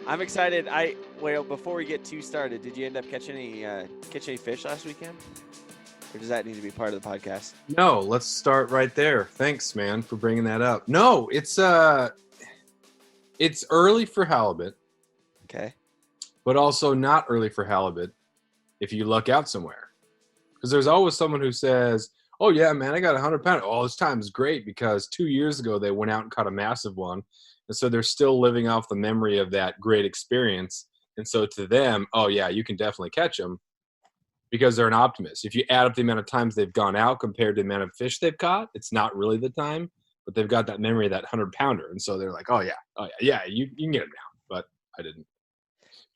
I'm excited. Well, before we get too started, did you end up catch any fish last weekend, or does that need to be part of the podcast? No, let's start right there. Thanks, man, for bringing that up. No, it's early for halibut, Okay. but also not early for halibut if you luck out somewhere. Because there's always someone who says, "Oh yeah, man, I got 100 pound. Oh, this time is great because 2 years ago they went out and caught a massive one, and so they're still living off the memory of that great experience. And so to them, oh yeah, you can definitely catch them because they're an optimist. If you add up the amount of times they've gone out compared to the amount of fish they've caught, it's not really the time, but they've got that memory of that 100 pounder, and so they're like, oh yeah, you can get them now. But I didn't.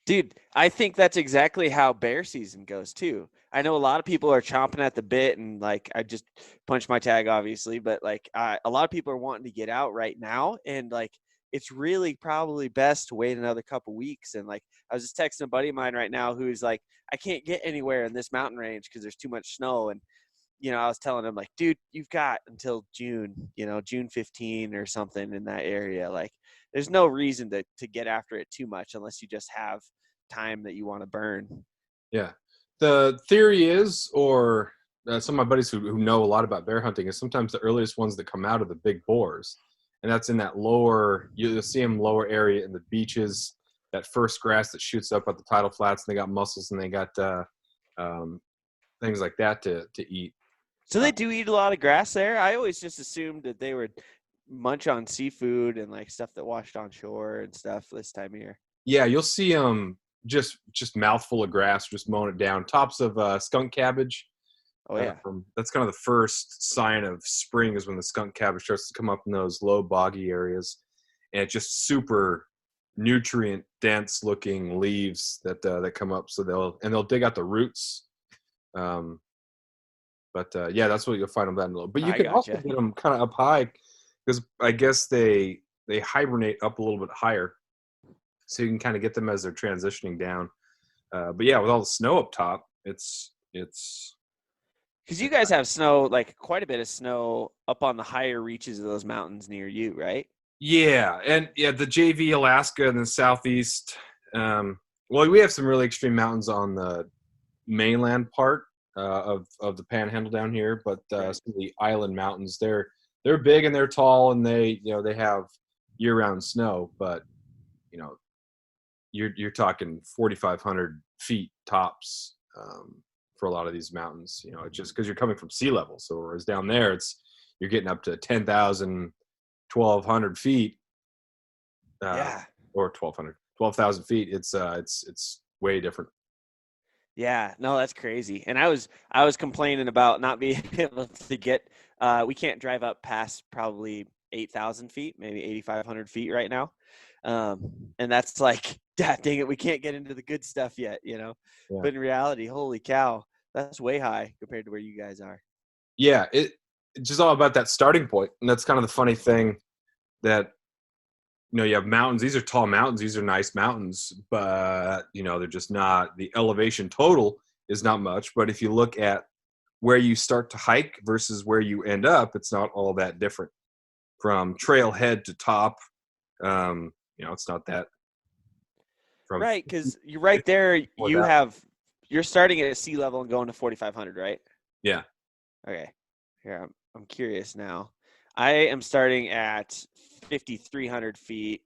Dude, I think that's exactly how bear season goes too. I know a lot of people are chomping at the bit, and like I just punched my tag, obviously, but like a lot of people are wanting to get out right now, and like it's really probably best to wait another couple weeks. And like I was just texting a buddy of mine right now who's like, I can't get anywhere in this mountain range because there's too much snow. And I was telling him like, dude, you've got until June, June 15 or something in that area. Like, there's no reason to get after it too much unless you just have time that you want to burn. Yeah. The theory is, or some of my buddies who know a lot about bear hunting, is sometimes the earliest ones that come out are the big boars. And that's in that lower, you'll see them lower area in the beaches, that first grass that shoots up at the tidal flats, and they got mussels and they got um, things like that to eat. So they do eat a lot of grass there. I always just assumed that they would munch on seafood and like stuff that washed on shore and stuff this time of year. Yeah, you'll see them just mouthful of grass, just mowing it down. Tops of skunk cabbage. Oh yeah. That's kind of the first sign of spring is when the skunk cabbage starts to come up in those low boggy areas, and it's just super nutrient dense looking leaves that come up. So they'll dig out the roots. Um, but yeah, that's what you'll find them that low. But you I can also gotcha. get them kind of up high because I guess they hibernate up a little bit higher, so you can kind of get them as they're transitioning down. But yeah, with all the snow up top, it's Because you guys have snow, like quite a bit of snow up on the higher reaches of those mountains near you, right? yeah, and yeah, the JV Alaska and the southeast. Well, we have some really extreme mountains on the mainland part of the Panhandle down here, but Right. some of the island mountains, they're big and they're tall, and they have year-round snow, but you know you're talking 4,500 feet tops for a lot of these mountains. Just because you're coming from sea level. So whereas down there, you're getting up to 10,000, 1,200 feet, uh, Yeah. or 1,200, 12,000 feet. It's way different. Yeah, no, that's crazy. And I was complaining about not being able to get. We can't drive up past probably 8,000 feet, maybe 8,500 feet right now, and that's like, God dang it, we can't get into the good stuff yet. Yeah. But in reality, holy cow, that's way high compared to where you guys are. Yeah. It's just all about that starting point, and that's kind of the funny thing that you have mountains. These are tall mountains. These are nice mountains, but they're just not, the elevation total is not much. But if you look at where you start to hike versus where you end up, it's not all that different from trailhead to top. It's not that from Right, because you're right there. that. You're starting at sea level and going to 4,500, right? Yeah. Okay. Here, I'm curious now. I am starting at 5,300 feet,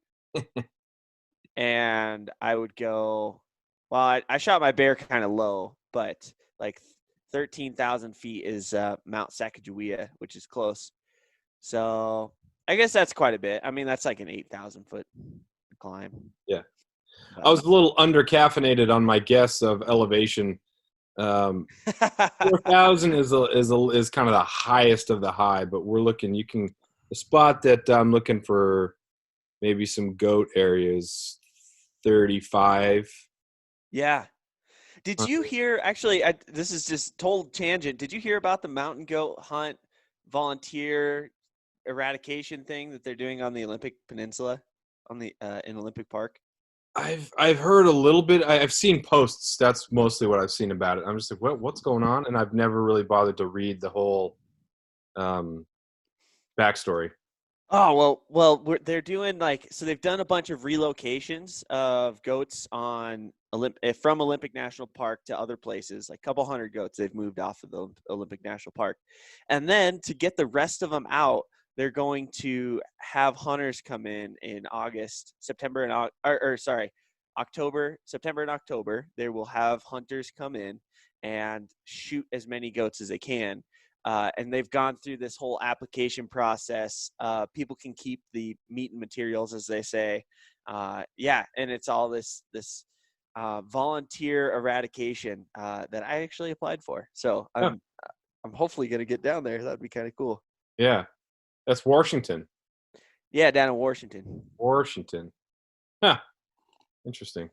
and I would go. Well, I shot my bear kind of low, but like 13,000 feet is Mount Sacagawea, which is close. So I guess that's quite a bit. I mean, that's like an 8,000 foot climb. Yeah. I But was a little under caffeinated on my guess of elevation. 4,000 is kind of the highest of the high, but we're looking. The spot that I'm looking for maybe some goat areas, 35. yeah. Did you hear? Actually, this is just total tangent. Did you hear about the mountain goat hunt volunteer eradication thing that they're doing on the Olympic Peninsula, on the in Olympic Park? I've heard a little bit. I've seen posts. That's mostly what I've seen about it. I'm just like, what's going on? And I've never really bothered to read the whole um, backstory. Oh they're doing like so they've done a bunch of relocations of goats on from Olympic National Park to other places, like a couple hundred goats they've moved off of the Olympic National Park, and then to get the rest of them out, they're going to have hunters come in August, September, and or sorry, October, September, and October. They will have hunters come in and shoot as many goats as they can, and they've gone through this whole application process. People can keep the meat and materials, as they say. Yeah, and it's all this volunteer eradication that I actually applied for. So Huh. I'm hopefully going to get down there. That'd be kind of cool. Yeah, that's Washington. Yeah, down in Washington. Washington. Huh. Interesting.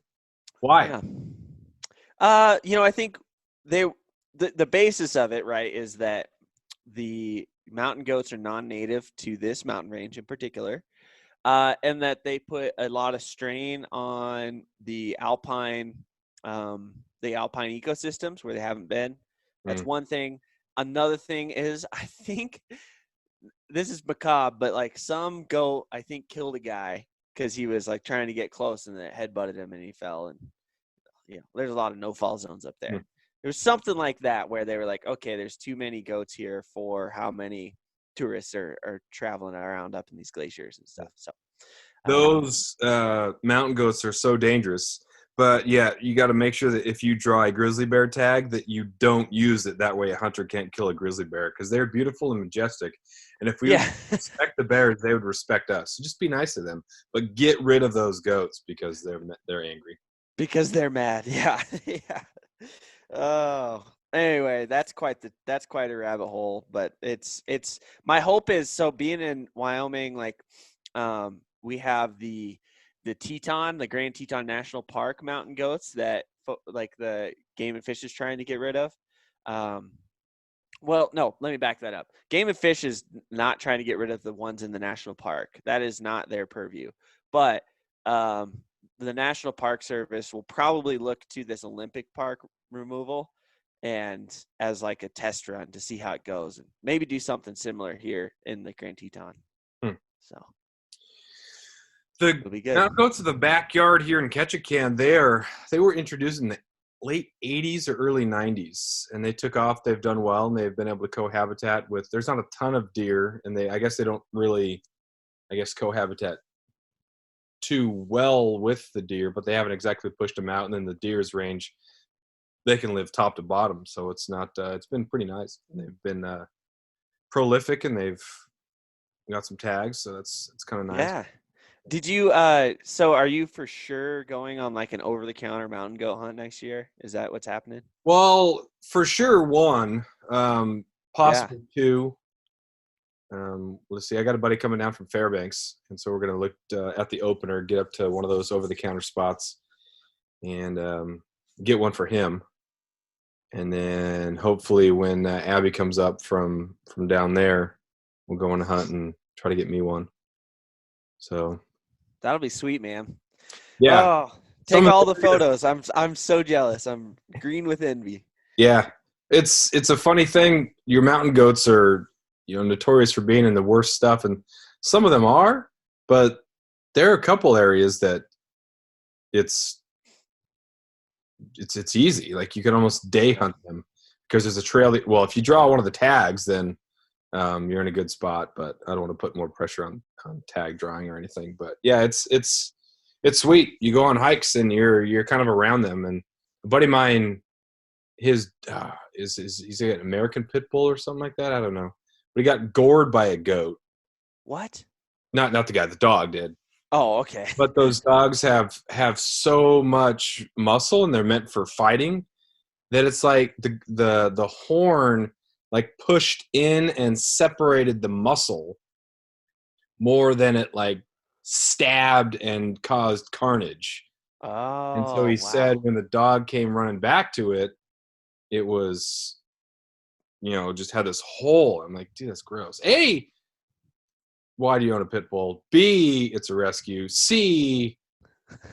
Why? Yeah. I think they the basis of it, right, is that the mountain goats are non-native to this mountain range in particular, and that they put a lot of strain on the alpine ecosystems where they haven't been. That's Mm. one thing. Another thing is, I think this is macabre, but like some goat, I think, killed a guy because he was like trying to get close and it headbutted him and he fell. And there's a lot of no-fall zones up Mm. there. There was something like that where they were like, okay, there's too many goats here for how many tourists are traveling around up in these glaciers and stuff. So, Those mountain goats are so dangerous. But yeah, you got to make sure that if you draw a grizzly bear tag, that you don't use it. That way, a hunter can't kill a grizzly bear because they're beautiful and majestic. And if we yeah, respect the bears, they would respect us. So just be nice to them, but get rid of those goats because they're angry. because they're mad. Yeah, yeah. Oh, anyway, that's quite a rabbit hole. But it's my hope is so being in Wyoming, like, we have the Teton, the Grand Teton National Park mountain goats that like the Game and Fish is trying to get rid of. Um, well, no, let me back that up. Game and Fish is not trying to get rid of the ones in the national park. That is not their purview. But the National Park Service will probably look to this Olympic Park removal and as like a test run to see how it goes, and maybe do something similar here in the Grand Teton. Hmm. So The it'll be good. now go to the backyard here in Ketchikan. They were introduced in the late 80s or early 90s, and they took off. They've done well, and they've been able to cohabitat with. There's not a ton of deer, and I guess they don't really, cohabitat too well with the deer, but they haven't exactly pushed them out. And then the deer's range, they can live top to bottom, so it's not. It's been pretty nice. They've been prolific, and they've got some tags, so it's kind of nice. Yeah. Did you so are you for sure going on like an over the counter mountain goat hunt next year? Is that what's happening? Well, for sure, one, Yeah. possibly two. Let's see. I got a buddy coming down from Fairbanks, and so we're gonna look at the opener, get up to one of those over-the-counter spots, and get one for him. And then hopefully, when Abby comes up from down there, we'll go on a hunt and try to get me one. So That'll be sweet, man. yeah, Oh, take some of all the the photos. I'm so jealous. I'm green with envy. yeah, it's a funny thing. Your mountain goats are notorious for being in the worst stuff, and some of them are, but there are a couple areas that it's it's easy. Like you can almost day Yeah. hunt them because there's a trail. Well, if you draw one of the tags, then you're in a good spot. But I don't want to put more pressure on tag drawing or anything. But yeah, it's sweet. You go on hikes and you're kind of around them. And a buddy of mine, his is he's an American pit bull or something like that. I don't know. But he got gored by a goat. What? Not the guy. The dog did. Oh, okay. But those dogs have so much muscle and they're meant for fighting that it's like the horn like pushed in and separated the muscle more than it like stabbed and caused carnage. And so Oh, he said wow. when the dog came running back to it, it was just had this hole. I'm like, dude, that's gross. A, why do you own a pit bull? B, it's a rescue. C,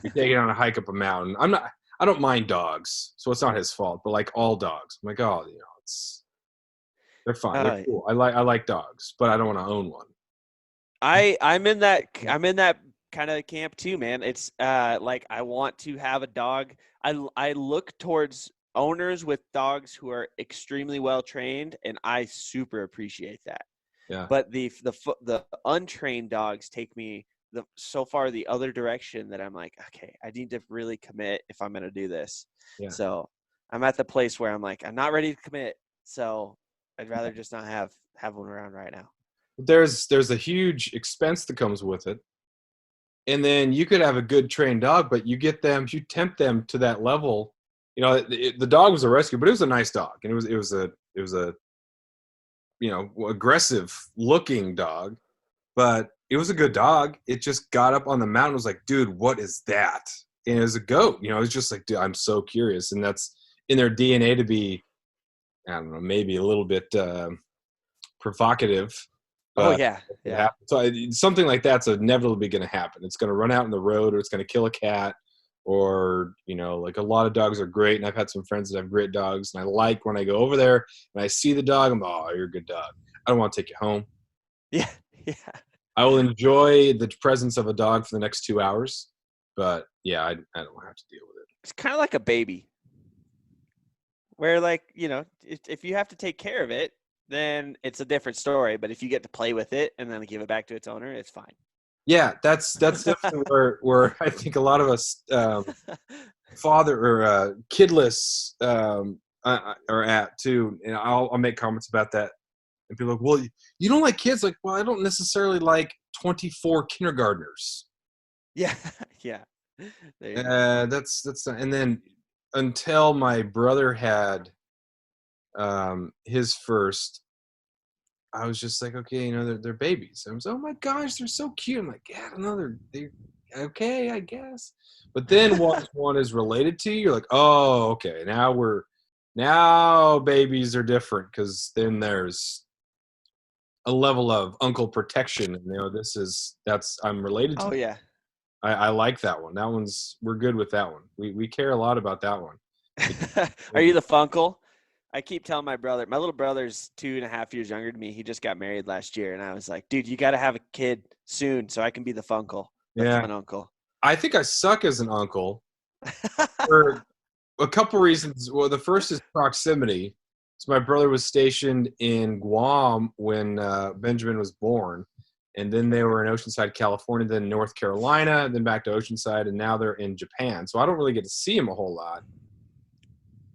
you're taking on a hike up a mountain. I don't mind dogs, so it's not his fault. But like all dogs, I'm like, oh, they're fine. They're Uh, cool. I like dogs, but I don't want to own one. I'm in that kind of camp too, man. It's like I want to have a dog. I look towards owners with dogs who are extremely well trained, and I super appreciate that. Yeah. But the untrained dogs take me so far the other direction that I'm like, okay, I need to really commit if I'm going to do this. Yeah. So I'm at the place where I'm like, I'm not ready to commit. So I'd rather just not have one around right now. There's a huge expense that comes with it. And then you could have a good trained dog, but you tempt them to that level. You know, the dog was a rescue, but it was a nice dog, and it was a aggressive looking dog, but it was a good dog. It just got up on the mountain, was like, dude, what is that? And it was a goat. You know, it's just like, dude, I'm so curious, and that's in their DNA to be, I don't know, maybe a little bit provocative. Oh But yeah, yeah. so something like that's inevitably going to happen. It's going to run out in the road, or it's going to kill a cat, or like a lot of dogs are great. And I've had some friends that have great dogs, and I like when I go over there and I see the dog, I'm oh, you're a good dog. I don't want to take you home. Yeah, yeah. I will enjoy the presence of a dog for the next 2 hours, but yeah, I don't have to deal with it. It's kind of like a baby, where like if you have to take care of it, then it's a different story. But if you get to play with it and then give it back to its owner, it's fine. Yeah, that's definitely where I think a lot of us father or kidless are at too. And I'll make comments about that, and people are like, well, you don't like kids? Like, well, I don't necessarily like 24 kindergartners. Yeah, yeah. There you go. That's and then until my brother had his first, I was just like, okay, they're babies. I was, oh my gosh, they're so cute. I'm like, yeah, they okay, I guess. But then once one is related to you, you're like, oh, okay, now babies are different, because then there's a level of uncle protection, and I'm related to. Oh yeah. I like that one. We're good with that one. We care a lot about that one. Are you the funkle? I keep telling my little brother's 2.5 years younger than me. He just got married last year, and I was like, dude, you got to have a kid soon so I can be the funkle, the Yeah. fun uncle. I think I suck as an uncle for a couple reasons. Well, the first is proximity. So my brother was stationed in Guam when Benjamin was born, and then they were in Oceanside, California, then North Carolina, then back to Oceanside, and now they're in Japan. So I don't really get to see him a whole lot.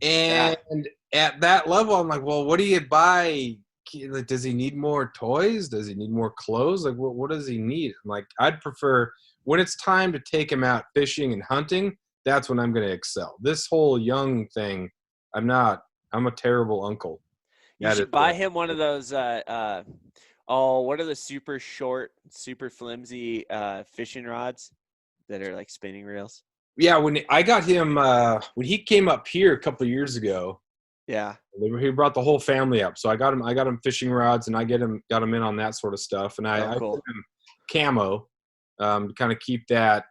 And at that level, I'm like, well, what do you buy? Like, does he need more toys? Does he need more clothes? Like, what does he need? I'm like, I'd prefer when it's time to take him out fishing and hunting. That's when I'm going to excel. This whole young thing, I'm a terrible uncle. You should buy him one of those. What are the super short, super flimsy fishing rods that are like spinning reels? Yeah, when I got him, when he came up here a couple of years ago, yeah, he brought the whole family up. So I got him fishing rods, and I got him in on that sort of stuff. And I put him camo to kind of keep that,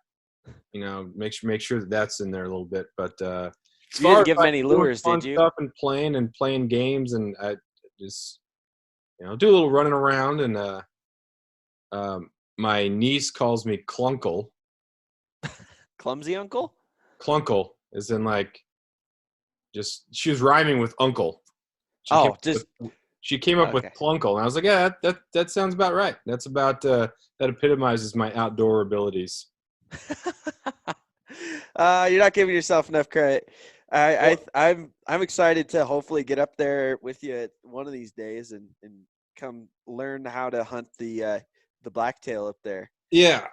make sure that that's in there a little bit. But you didn't give him any lures, did you? Stuff and playing games, and I just do a little running around. And my niece calls me Clunkle. Clumsy uncle? Clunkle is in like, she was rhyming with uncle. She came up with Clunkle, and I was like, yeah, that sounds about right. That's about that epitomizes my outdoor abilities. You're not giving yourself enough credit. I'm excited to hopefully get up there with you one of these days and come learn how to hunt the blacktail up there. Yeah,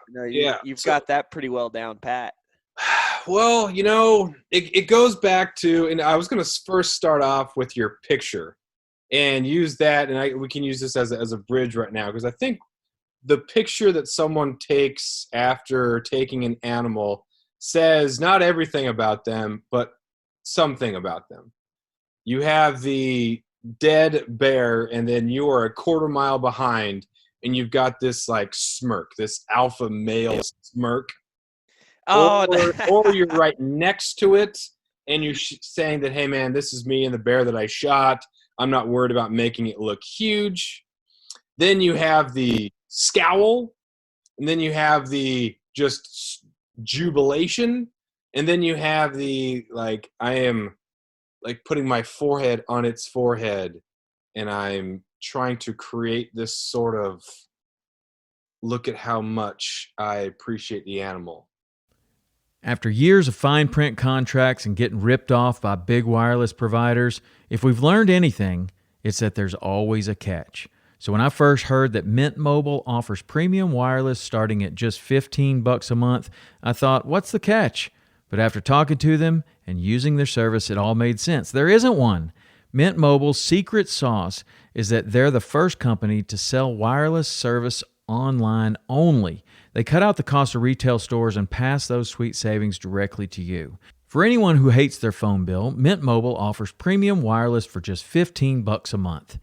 you've got that pretty well down pat. Well, it goes back to, and I was going to first start off with your picture and use that, and we can use this as a bridge right now, because I think the picture that someone takes after taking an animal says not everything about them, but something about them. You have the dead bear, and then you are a quarter mile behind, and you've got this like smirk, this alpha male smirk. Oh, or you're right next to it, and you're saying that, hey man, this is me and the bear that I shot. I'm not worried about making it look huge. Then you have the scowl, and then you have the just jubilation, and then you have the like I am like putting my forehead on its forehead, and I'm trying to create this sort of look at how much I appreciate the animal. After years of fine print contracts and getting ripped off by big wireless providers, if we've learned anything, it's that there's always a catch. So when I first heard that Mint Mobile offers premium wireless starting at just $15 a month, I thought, what's the catch? But after talking to them and using their service, it all made sense. There isn't one. Mint Mobile's secret sauce is that they're the first company to sell wireless service online only. They cut out the cost of retail stores and pass those sweet savings directly to you. For anyone who hates their phone bill, Mint Mobile offers premium wireless for just $15 a month.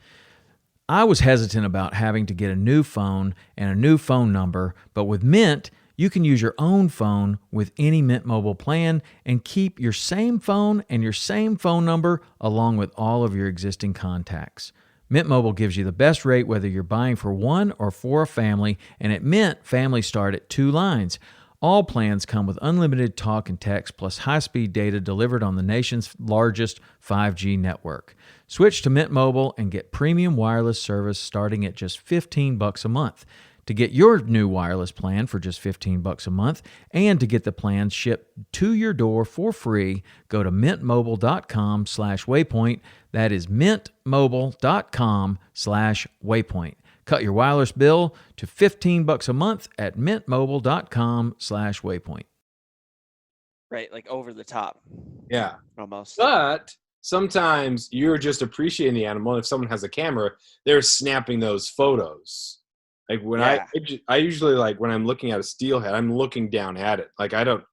I was hesitant about having to get a new phone and a new phone number, but with Mint, you can use your own phone with any Mint Mobile plan and keep your same phone and your same phone number along with all of your existing contacts. Mint Mobile gives you the best rate whether you're buying for one or for a family, and at Mint, families start at 2 lines. All plans come with unlimited talk and text plus high-speed data delivered on the nation's largest 5G network. Switch to Mint Mobile and get premium wireless service starting at just $15 a month. To get your new wireless plan for just $15 a month and to get the plan shipped to your door for free, go to mintmobile.com/waypoint. That is mintmobile.com/waypoint. Cut your wireless bill to $15 a month at mintmobile.com/waypoint. Right, like over the top. Yeah. Almost. But sometimes you're just appreciating the animal. If someone has a camera, they're snapping those photos. Like when I usually like when I'm looking at a steelhead, I'm looking down at it. Like I don't.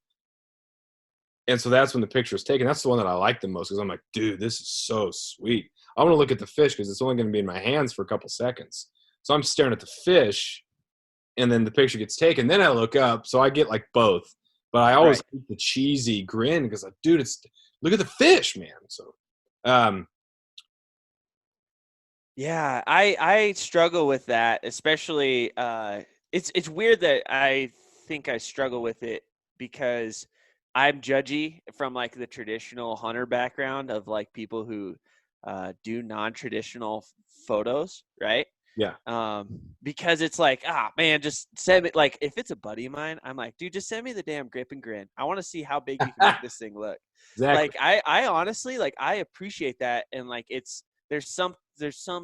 And so that's when the picture is taken. That's the one that I like the most because I'm like, dude, this is so sweet. I want to look at the fish because it's only going to be in my hands for a couple seconds. So I'm staring at the fish, and then the picture gets taken. Then I look up, so I get like both. But I always get the cheesy grin because like, dude, look at the fish, man. So, yeah, I struggle with that, especially it's weird that I think I struggle with it because I'm judgy from like the traditional hunter background of like people who do non-traditional photos, right? yeah. Because it's like, man, just send me, like, if it's a buddy of mine, I'm like, dude, just send me the damn grip and grin. I want to see how big you can make this thing look. Exactly. Like, I honestly, like, I appreciate that. And like, there's some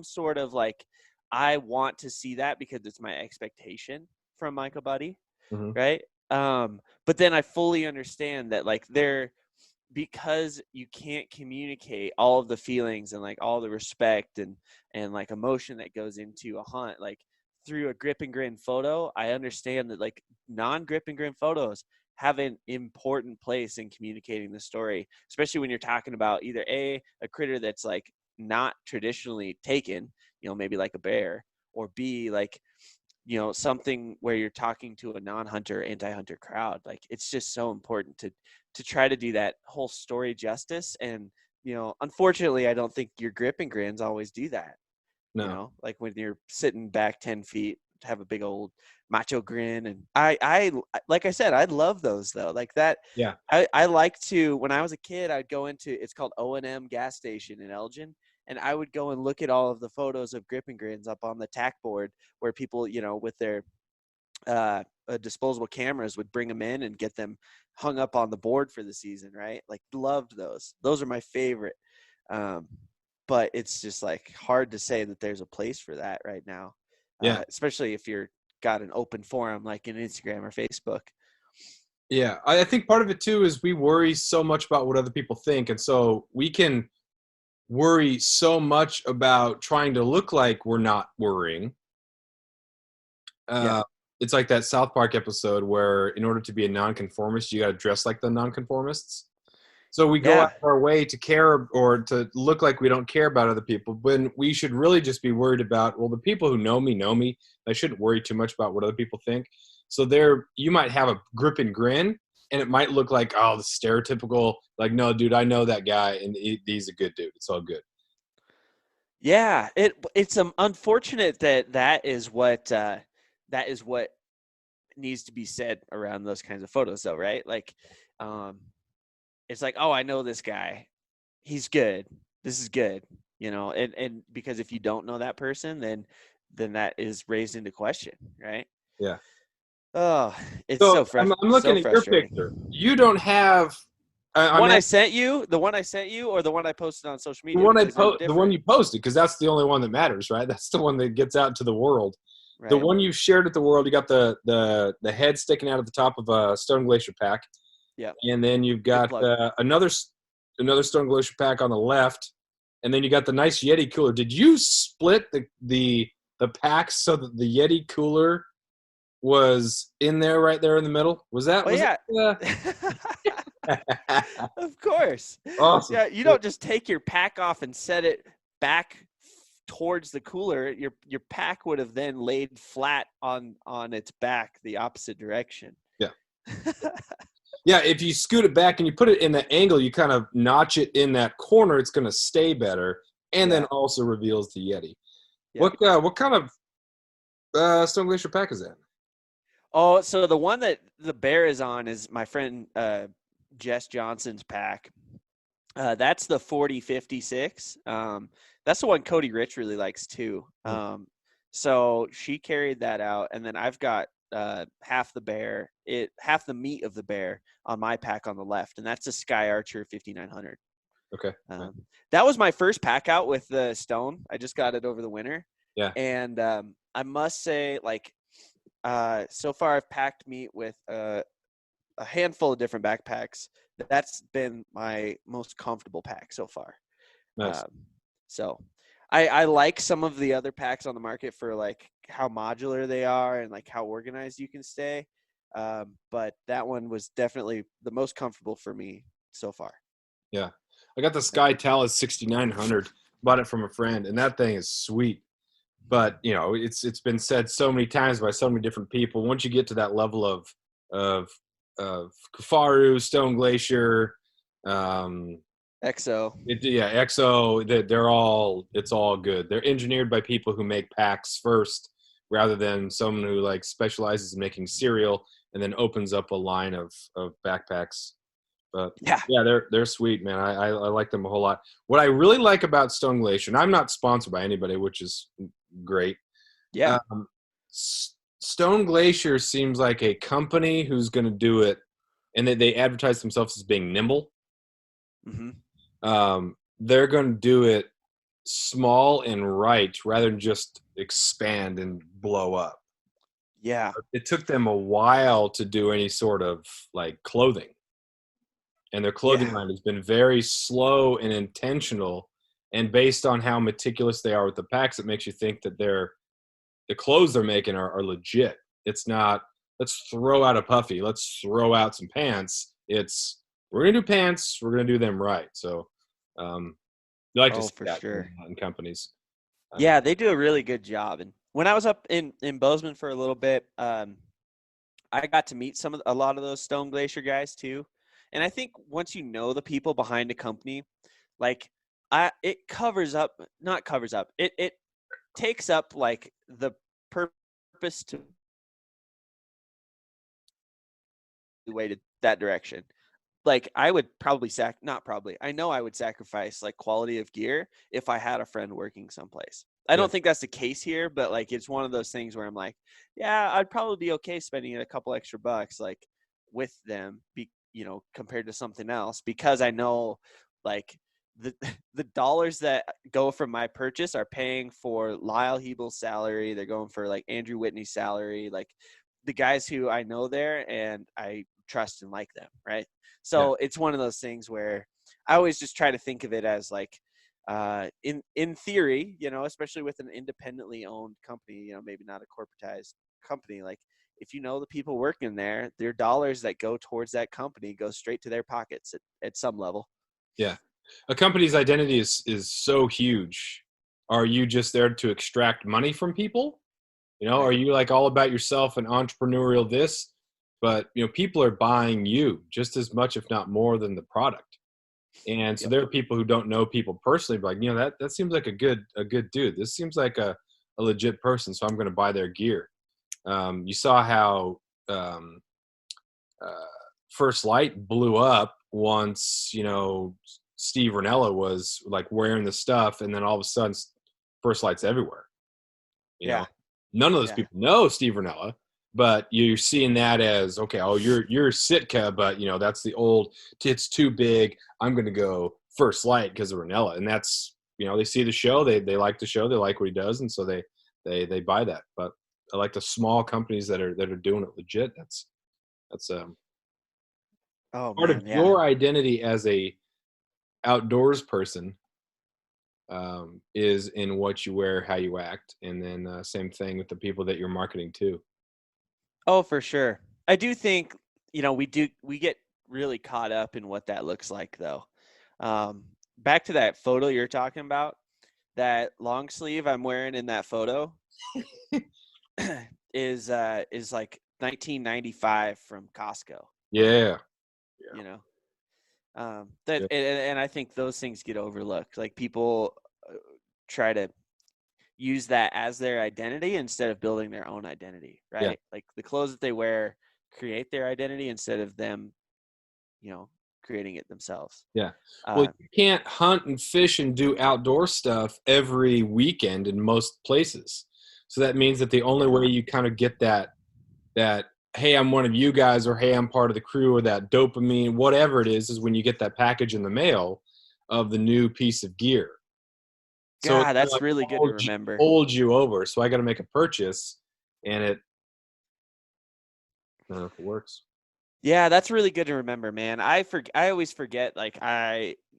sort of like, I want to see that because it's my expectation from like a buddy. Mm-hmm. Right. But then I fully understand that like because you can't communicate all of the feelings and like all the respect and like emotion that goes into a hunt, like through a grip and grin photo, I understand that like non-grip and grin photos have an important place in communicating the story, especially when you're talking about either a critter that's like not traditionally taken, maybe like a bear, or B, like, something where you're talking to a non-hunter, anti-hunter crowd. Like it's just so important to try to do that whole story justice. And, unfortunately, I don't think your grip and grins always do that. No. Like when you're sitting back 10 feet, have a big old macho grin. And I like I said, I love those though. Like that. Yeah. I like to, when I was a kid, I'd go into, it's called O&M gas station in Elgin. And I would go and look at all of the photos of grip and grins up on the tack board where people, with their disposable cameras would bring them in and get them hung up on the board for the season, right? Like loved those. Those are my favorite. But it's just like hard to say that there's a place for that right now. Yeah. Especially if you're got an open forum like in Instagram or Facebook. Yeah. I think part of it too is we worry so much about what other people think. And so we can worry so much about trying to look like we're not worrying. It's like that South Park episode where in order to be a nonconformist, you got to dress like the nonconformists. So we go out of our way to care or to look like we don't care about other people, when we should really just be worried about, well, the people who know me. I shouldn't worry too much about what other people think. So you might have a grip and grin, and it might look like, the stereotypical, like, no, dude, I know that guy, and he's a good dude. It's all good. Yeah, it's unfortunate that is what that is what needs to be said around those kinds of photos though, right? Like, it's like, oh, I know this guy, he's good, this is good, and because if you don't know that person, then that is raised into question, right? Yeah. Oh, it's So so I'm looking so at your frustrating. picture. You don't have The I'm one at I sent you, or the one I posted on social the media, one because they're the one different, you posted, because that's the only one that matters, right? That's the one that gets out to the world. The right? one you shared with the world, you got the head sticking out of the top of a Stone Glacier pack, Yeah. and then you've got plug. another Stone Glacier pack on the left, and then you got the nice Yeti cooler. Did you split the packs so that the Yeti cooler was in there, right there in the middle? Was that? Oh Was yeah. it? Of course. Awesome. Yeah, you don't just take your pack off and set it back towards the cooler. Your pack would have then laid flat on its back the opposite direction. Yeah. Yeah, if you scoot it back and you put it in the angle, you kind of notch it in that corner, it's going to stay better, and then also reveals the Yeti. Yeah. What kind of Stone Glacier pack is that? Oh, so the one that the bear is on is my friend Jess Johnson's pack. That's the 4056. That's the one Cody Rich really likes too. So she carried that out, and then I've got half the meat of the bear on my pack on the left, and that's a Sky Archer 5900. Okay. That was my first pack out with the Stone. I just got it over the winter. Yeah. And I must say, like, so far I've packed meat with a handful of different backpacks. That's been my most comfortable pack so far. Nice. So I like some of the other packs on the market for like how modular they are and like how organized you can stay. But that one was definitely the most comfortable for me so far. Yeah. I got the Sky Talus 6900, bought it from a friend, and that thing is sweet. But, it's been said so many times by so many different people. Once you get to that level of Kifaru, Stone Glacier, EXO. EXO, it's all good. They're engineered by people who make packs first, rather than someone who like specializes in making cereal and then opens up a line of backpacks. But yeah, they're sweet, man. I like them a whole lot. What I really like about Stone Glacier, and I'm not sponsored by anybody, which is great. Yeah. Stone Glacier seems like a company who's going to do it, and they advertise themselves as being nimble. Mm-hmm. They're going to do it small and right, rather than just expand and blow up. Yeah. It took them a while to do any sort of like clothing. And their clothing line has been very slow and intentional. And based on how meticulous they are with the packs, it makes you think that the clothes they're making are legit. It's not, let's throw out a puffy, let's throw out some pants. It's, we're going to do pants, we're going to do them right. So you like to see that in companies. Yeah, they do a really good job. And when I was up in Bozeman for a little bit, I got to meet a lot of those Stone Glacier guys too. And I think once you know the people behind a company, like it takes up like the purpose to weighted that direction. Like I would probably I know I would sacrifice like quality of gear if I had a friend working someplace. I don't think that's the case here, but like it's one of those things where I'm like, yeah, I'd probably be okay spending a couple extra bucks like with them, compared to something else, because I know like the dollars that go from my purchase are paying for Lyle Hebel's salary. They're going for like Andrew Whitney's salary, like the guys who I know there and I trust and like them, right? So it's one of those things where I always just try to think of it as like, in theory, especially with an independently owned company, maybe not a corporatized company, like if you know the people working there, their dollars that go towards that company go straight to their pockets at some level. Yeah. A company's identity is so huge. Are you just there to extract money from people? Are you like all about yourself and entrepreneurial this? But, people are buying you just as much, if not more, than the product. And so there are people who don't know people personally, but like, that seems like a good dude. This seems like a legit person, so I'm going to buy their gear. You saw how uh, First Light blew up once, Steve Ranella was like wearing the stuff, and then all of a sudden First Light's everywhere. You know, Yeah. none of those Yeah. people know Steve Ranella, but you're seeing that as, okay, oh, you're Sitka, but that's the old, it's too big, I'm going to go First Light because of Ranella. And that's, they see the show, they like the show, they like what he does, and so they buy that. But I like the small companies that are doing it legit. That's Oh part of man, yeah. your identity as a outdoors person, is in what you wear, how you act, and then same thing with the people that you're marketing to. Oh, for sure. I do think, we get really caught up in what that looks like though. Back to that photo you're talking about, that long sleeve I'm wearing in that photo is like 1995 from Costco, Yeah. you know. That Yeah. and I think those things get overlooked. Like people try to use that as their identity instead of building their own identity, right? Yeah. Like the clothes that they wear create their identity instead of them, creating it themselves. Yeah. Well, Uh, you can't hunt and fish and do outdoor stuff every weekend in most places. So that means that the only way you kind of get that hey, I'm one of you guys, or hey, I'm part of the crew, or that dopamine, whatever it is when you get that package in the mail of the new piece of gear. So it's God, gonna that's like really good to remember. hold you over. So I got to make a purchase, and I don't know if it works. Yeah, that's really good to remember, man. I always forget, like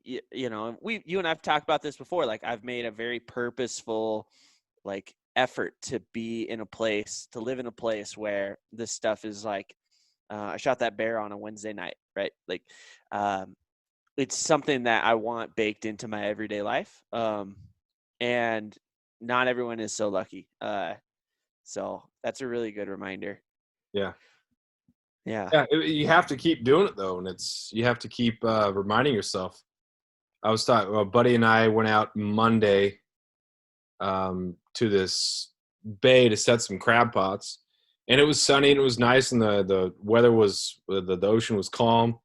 you and I've talked about this before. Like I've made a very purposeful, like effort to live in a place where this stuff is like, I shot that bear on a Wednesday night, right? Like, it's something that I want baked into my everyday life. And not everyone is so lucky. So that's a really good reminder. Yeah. Yeah. Yeah, you have to keep doing it though, and you have to keep reminding yourself. I was talking. A buddy and I went out Monday to this bay to set some crab pots, and it was sunny and it was nice, and the weather was the ocean was calm,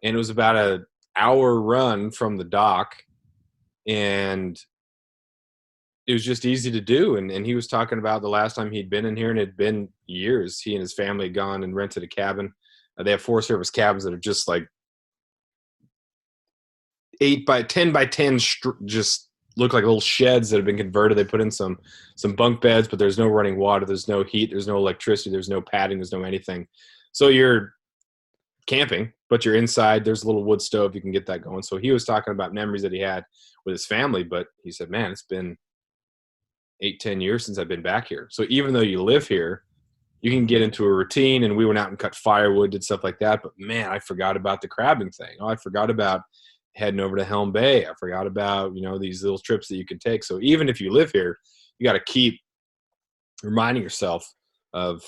and it was about an hour run from the dock, and it was just easy to do. And he was talking about the last time he'd been in here, and it had been years. He and his family had gone and rented a cabin. They have Forest Service cabins that are just like 8 by 10 by 10, just look like little sheds that have been converted. They put in some bunk beds, but there's no running water, there's no heat, there's no electricity, there's no padding, there's no anything. So you're camping, but you're inside. There's a little wood stove, you can get that going. So he was talking about memories that he had with his family, but he said, man, it's been 8-10 years since I've been back here. So even though you live here, you can get into a routine, and we went out and cut firewood, did stuff like that. But man, I forgot about the crabbing thing. Oh, I forgot about heading over to Helm Bay. I forgot about, these little trips that you can take. So even if you live here, you got to keep reminding yourself of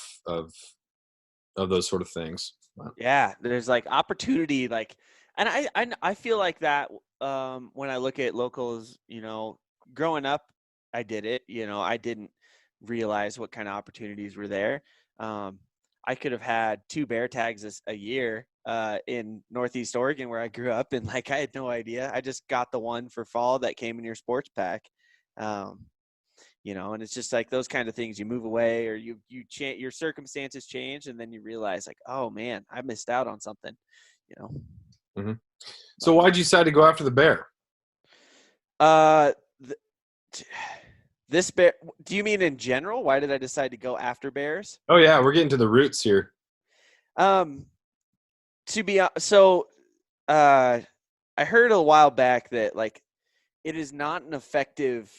those sort of things. Yeah, there's like opportunity, like, and I feel like that when I look at locals, growing up, I did it. I didn't realize what kind of opportunities were there. I could have had 2 bear tags a year in Northeast Oregon where I grew up, and like I had no idea. I just got the one for fall that came in your sports pack. And it's just like those kind of things. You move away, or you change, your circumstances change, and then you realize like, oh man, I missed out on something. Mm-hmm. So why'd you decide to go after the bear? This bear. Do you mean in general? Why did I decide to go after bears? Oh yeah, we're getting to the roots here. I heard a while back that like it is not an effective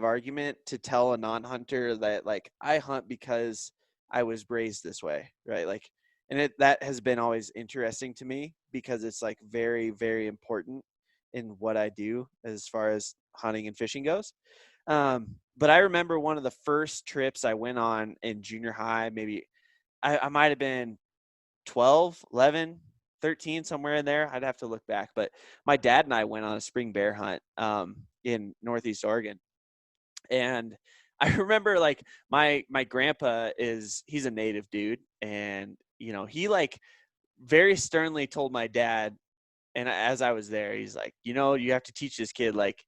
argument to tell a non-hunter that like I hunt because I was raised this way, right? Like, and that has been always interesting to me because it's like very, very important in what I do as far as hunting and fishing goes. But I remember one of the first trips I went on in junior high, maybe I might have been 12, 11, 13, somewhere in there. I'd have to look back. But my dad and I went on a spring bear hunt in Northeast Oregon. And I remember like my grandpa he's a native dude, and he like very sternly told my dad, and as I was there, he's like, you have to teach this kid like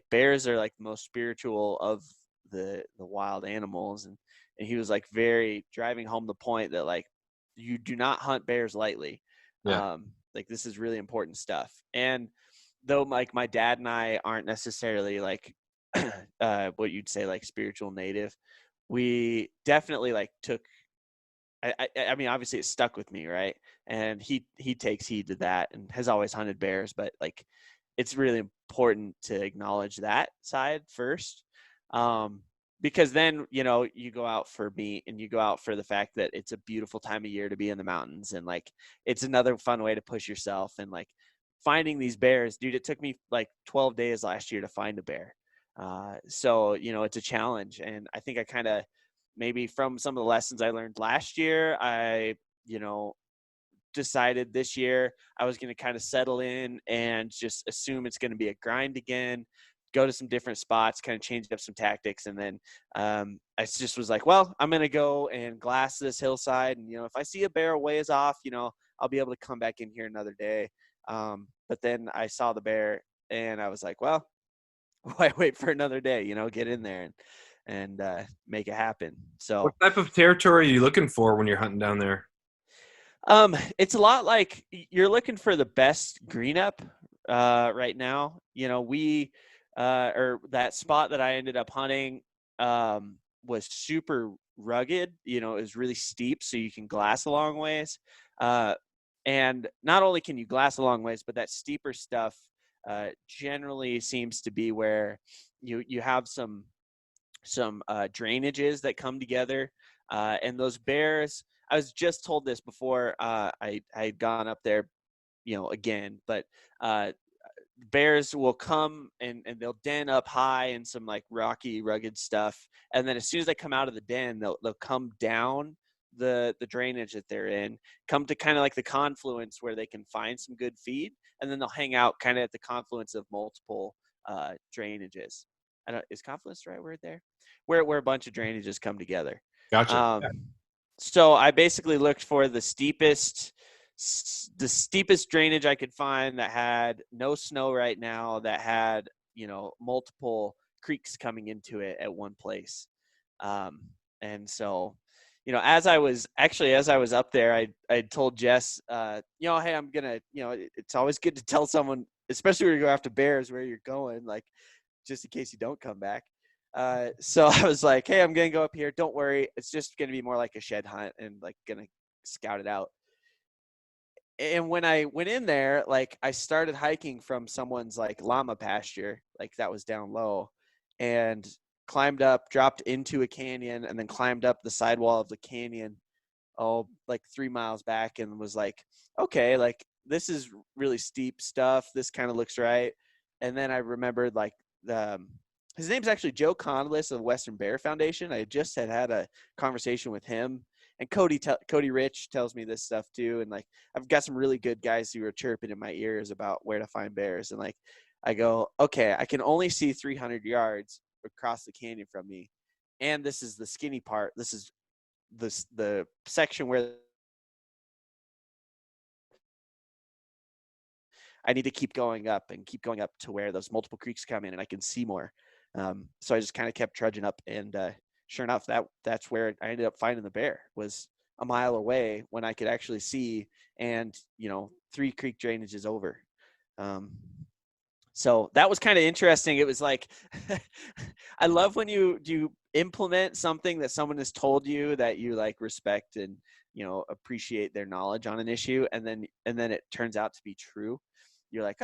bears are like the most spiritual of the wild animals, and he was like very driving home the point that like you do not hunt bears lightly. Yeah. Like this is really important stuff. And though like my dad and I aren't necessarily like what you'd say like spiritual native, we definitely like took I mean, obviously it stuck with me, right? And he takes heed to that and has always hunted bears, but like it's really important to acknowledge that side first. Because then, you go out for meat and you go out for the fact that it's a beautiful time of year to be in the mountains, and like it's another fun way to push yourself. And like finding these bears, dude, it took me like 12 days last year to find a bear. So, it's a challenge. And I think I kind of maybe from some of the lessons I learned last year, I, decided this year I was going to kind of settle in and just assume it's going to be a grind again, go to some different spots, kind of change up some tactics. And then I just was like, well, I'm going to go and glass this hillside. And, if I see a bear ways off, I'll be able to come back in here another day. But then I saw the bear and I was like, well, why wait for another day, get in there and make it happen. So What type of territory are you looking for when you're hunting down there? it's a lot like you're looking for the best green up right now. We or that spot that I ended up hunting was super rugged. It was really steep, so you can glass a long ways. And not only can you glass a long ways, but that steeper stuff generally seems to be where you have some drainages that come together, and those bears. I was just told this before I had gone up there, again, but bears will come and they'll den up high in some like rocky, rugged stuff, and then as soon as they come out of the den, they'll come down the drainage that they're in, come to kind of like the confluence where they can find some good feed, and then they'll hang out kind of at the confluence of multiple drainages. Is confluence the right word there? Where a bunch of drainages come together. Gotcha. Yeah. So I basically looked for the steepest drainage I could find that had no snow right now, that had multiple creeks coming into it at one place. And so as I was up there, I told Jess, hey, I'm gonna, it's always good to tell someone, especially when you go after bears, where you're going, like just in case you don't come back. So I was like, hey, I'm going to go up here. Don't worry. It's just going to be more like a shed hunt and like going to scout it out. And when I went in there, like I started hiking from someone's like llama pasture, like that was down low, and climbed up, dropped into a canyon, and then climbed up the sidewall of the canyon, like 3 miles back, and was like, okay, like this is really steep stuff. This kind of looks right. And then I remembered like his name's actually Joe Conless of Western Bear Foundation. I just had a conversation with him, and Cody Rich tells me this stuff too. And like, I've got some really good guys who are chirping in my ears about where to find bears. And like, I go, okay, I can only see 300 yards across the canyon from me. And this is the skinny part. This is the section where I need to keep going up to where those multiple creeks come in and I can see more. So I just kind of kept trudging up, and sure enough, that's where I ended up finding the bear, was a mile away when I could actually see, and 3 creek drainages over. So that was kind of interesting. It was like, I love when you implement something that someone has told you that you like respect and, appreciate their knowledge on an issue. And then it turns out to be true. You're like,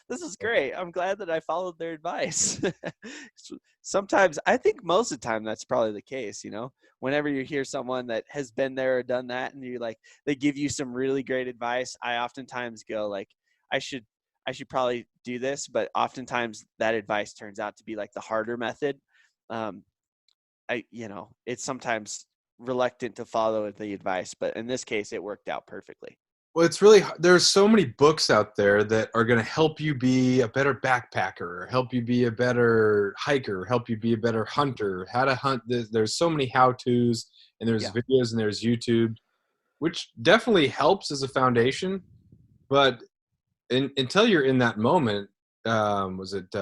this is great. I'm glad that I followed their advice. Sometimes, I think most of the time that's probably the case, whenever you hear someone that has been there or done that, and you like, they give you some really great advice. I oftentimes go like, I should probably do this, but oftentimes that advice turns out to be like the harder method. It's sometimes reluctant to follow the advice, but in this case, it worked out perfectly. Well, it's really there's so many books out there that are going to help you be a better backpacker, or help you be a better hiker, help you be a better hunter, how to hunt. There's so many how-tos, and there's Yeah. videos, and there's YouTube, which definitely helps as a foundation. But until you're in that moment, was it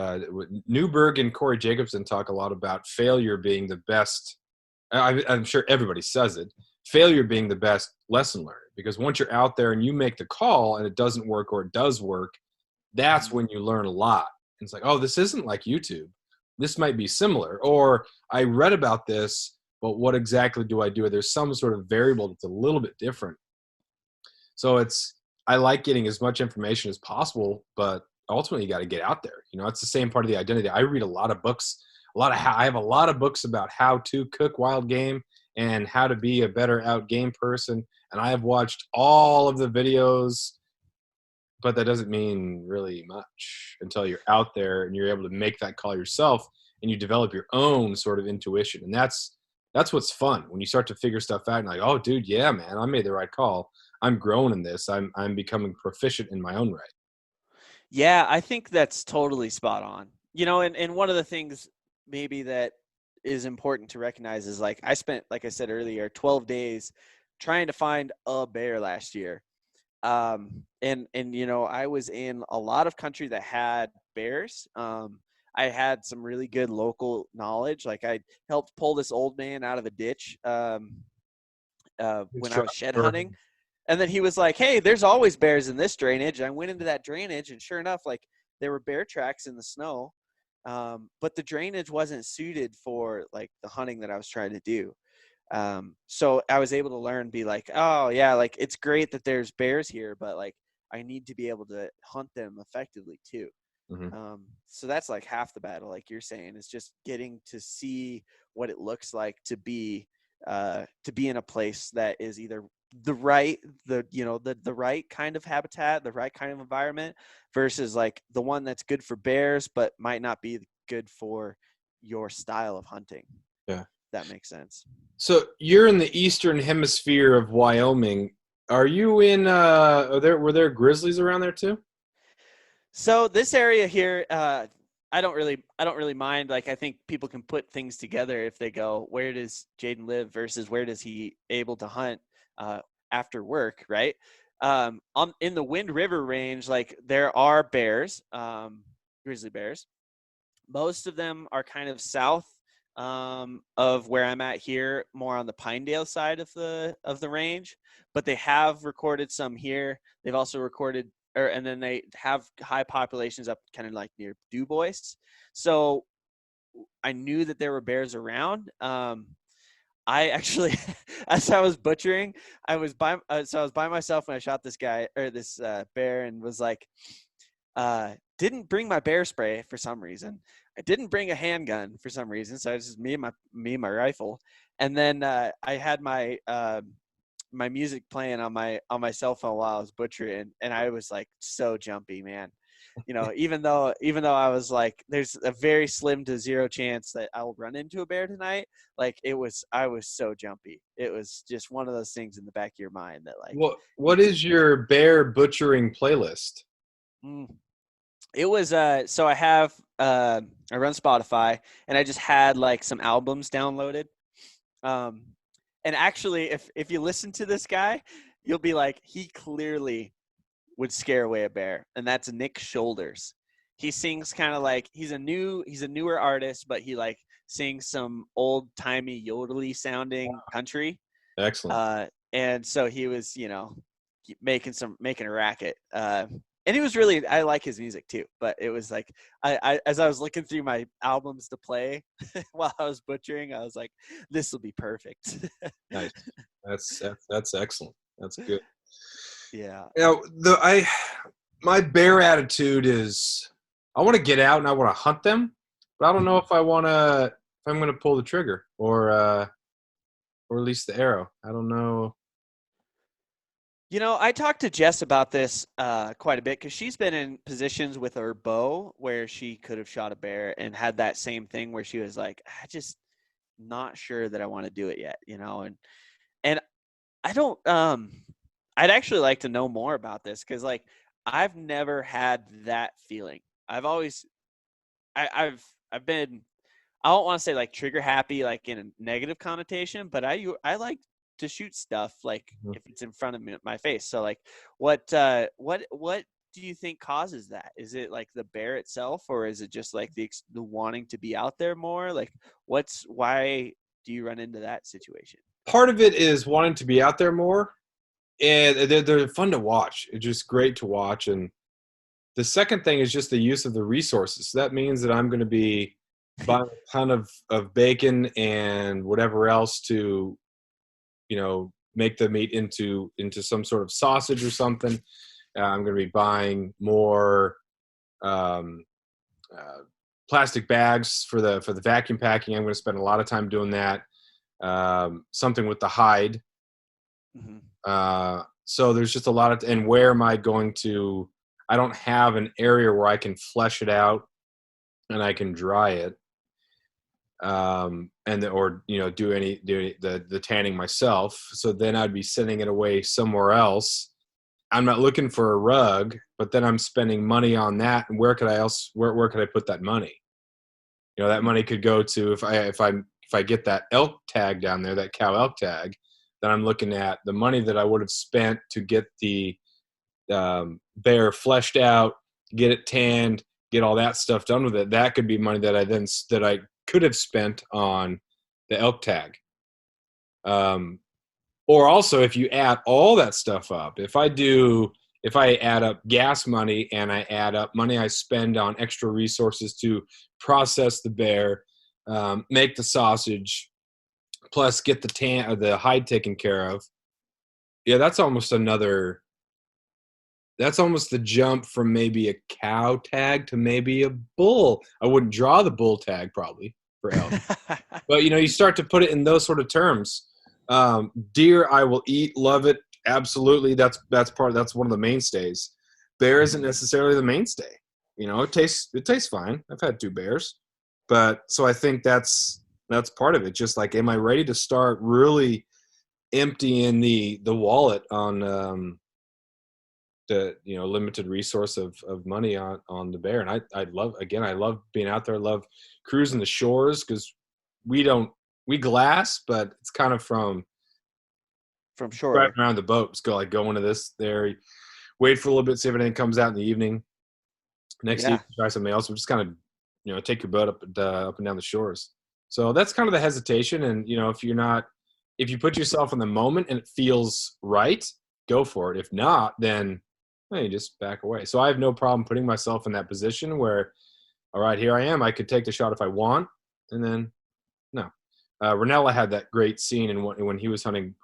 Newberg and Corey Jacobson talk a lot about failure being the best. I'm sure everybody says it. Failure being the best lesson learner, because once you're out there and you make the call and it doesn't work or it does work, that's when you learn a lot. And it's like, oh, this isn't like YouTube. This might be similar. Or I read about this, but what exactly do I do? There's some sort of variable that's a little bit different. So I like getting as much information as possible, but ultimately you got to get out there. It's the same part of the identity. I read a lot of books, I have a lot of books about how to cook wild game and how to be a better out game person. And I have watched all of the videos, but that doesn't mean really much until you're out there and you're able to make that call yourself and you develop your own sort of intuition. And that's what's fun when you start to figure stuff out and like, oh dude, yeah, man, I made the right call. I'm growing in this. I'm becoming proficient in my own right. Yeah, I think that's totally spot on. And one of the things maybe that is important to recognize is like I spent, like I said earlier, 12 days trying to find a bear last year. And I was in a lot of country that had bears. I had some really good local knowledge. Like I helped pull this old man out of a ditch when I was shed hunting. And then he was like, hey, there's always bears in this drainage. And I went into that drainage, and sure enough, like there were bear tracks in the snow. But the drainage wasn't suited for like the hunting that I was trying to do. So I was able to learn, be like, oh yeah, like it's great that there's bears here, but like I need to be able to hunt them effectively too. Mm-hmm. So that's like half the battle, like you're saying, is just getting to see what it looks like to be in a place that is either the right kind of habitat, the right kind of environment, versus like the one that's good for bears but might not be good for your style of hunting. Yeah, that makes sense. So you're in the eastern hemisphere of Wyoming. Are you in? Were there grizzlies around there too? So this area here, I don't really mind. Like I think people can put things together if they go, where does Jaden live versus where does he able to hunt after work, right? In the Wind River range, like there are bears, grizzly bears. Most of them are kind of south of where I'm at here, more on the Pinedale side of the range. But they have recorded some here. They've also recorded, and then they have high populations up kind of like near Dubois. So I knew that there were bears around. I actually, as I was butchering, I was by myself when I shot this guy or this bear, and was like, didn't bring my bear spray for some reason. I didn't bring a handgun for some reason, so it's just me and my rifle. And then I had my my music playing on my cell phone while I was butchering, and I was like so jumpy, man. Even though I was like, there's a very slim to zero chance that I'll run into a bear tonight. Like I was so jumpy. It was just one of those things in the back of your mind that like. What is your bear butchering playlist? It was so I have I run Spotify, and I just had like some albums downloaded. And actually if you listen to this guy, you'll be like, he clearly would scare away a bear, and that's Nick Shoulders. He sings kind of like he's a newer artist, but he like sings some old-timey yodely sounding country. Excellent. And so he was, making a racket. And he was really, I like his music too, but it was like, I as I was looking through my albums to play while I was butchering, I was like, this will be perfect. Nice. That's excellent. That's good. Yeah. My bear attitude is I want to get out and I want to hunt them, but I don't know if I'm going to pull the trigger or release the arrow. I don't know. I talked to Jess about this quite a bit because she's been in positions with her bow where she could have shot a bear and had that same thing where she was like, I just not sure that I want to do it yet, and I don't I'd actually like to know more about this because, like, I've never had that feeling. I've always, I've been, I don't want to say like trigger happy, like in a negative connotation, but I like to shoot stuff like Mhm. if it's in front of me, my face. So like, what do you think causes that? Is it like the bear itself, or is it just like the wanting to be out there more? Like, why do you run into that situation? Part of it is wanting to be out there more, and they're fun to watch. It's just great to watch. And the second thing is just the use of the resources. So that means that I'm going to be buying a ton of bacon and whatever else to, make the meat into some sort of sausage or something. I'm going to be buying more um, uh, plastic bags for the vacuum packing. I'm going to spend a lot of time doing that. Something with the hide. Mhm. So there's just a lot of, and where am I going to? I don't have an area where I can flesh it out and I can dry it, or do the tanning myself. So then I'd be sending it away somewhere else. I'm not looking for a rug, but then I'm spending money on that. And where could I put that money? That money could go to, if I get that elk tag down there, that cow elk tag, then I'm looking at the money that I would have spent to get the bear fleshed out, get it tanned, get all that stuff done with it. That could be money that I could have spent on the elk tag. Or also, if you add all that stuff up, if I add up gas money and I add up money I spend on extra resources to process the bear, make the sausage, plus get the hide taken care of. Yeah, that's almost the jump from maybe a cow tag to maybe a bull. I wouldn't draw the bull tag probably for elk, but you start to put it in those sort of terms. Deer, I will eat, love it, absolutely. That's one of the mainstays. Bear isn't necessarily the mainstay. It tastes fine. I've had 2 bears, but so I think that's part of it. Just like, am I ready to start really emptying the wallet on the limited resource of money on the bear? And I love being out there. I love cruising the shores because we glass, but it's kind of from shore. driving around the boat. Just go into this there, wait for a little bit, see if anything comes out in the evening. Next evening, try something else. We just kind of take your boat up and down the shores. So that's kind of the hesitation. And if you put yourself in the moment and it feels right, go for it. If not, then you just back away. So I have no problem putting myself in that position where, all right, here I am. I could take the shot if I want, and then no. Ranella had that great scene when he was hunting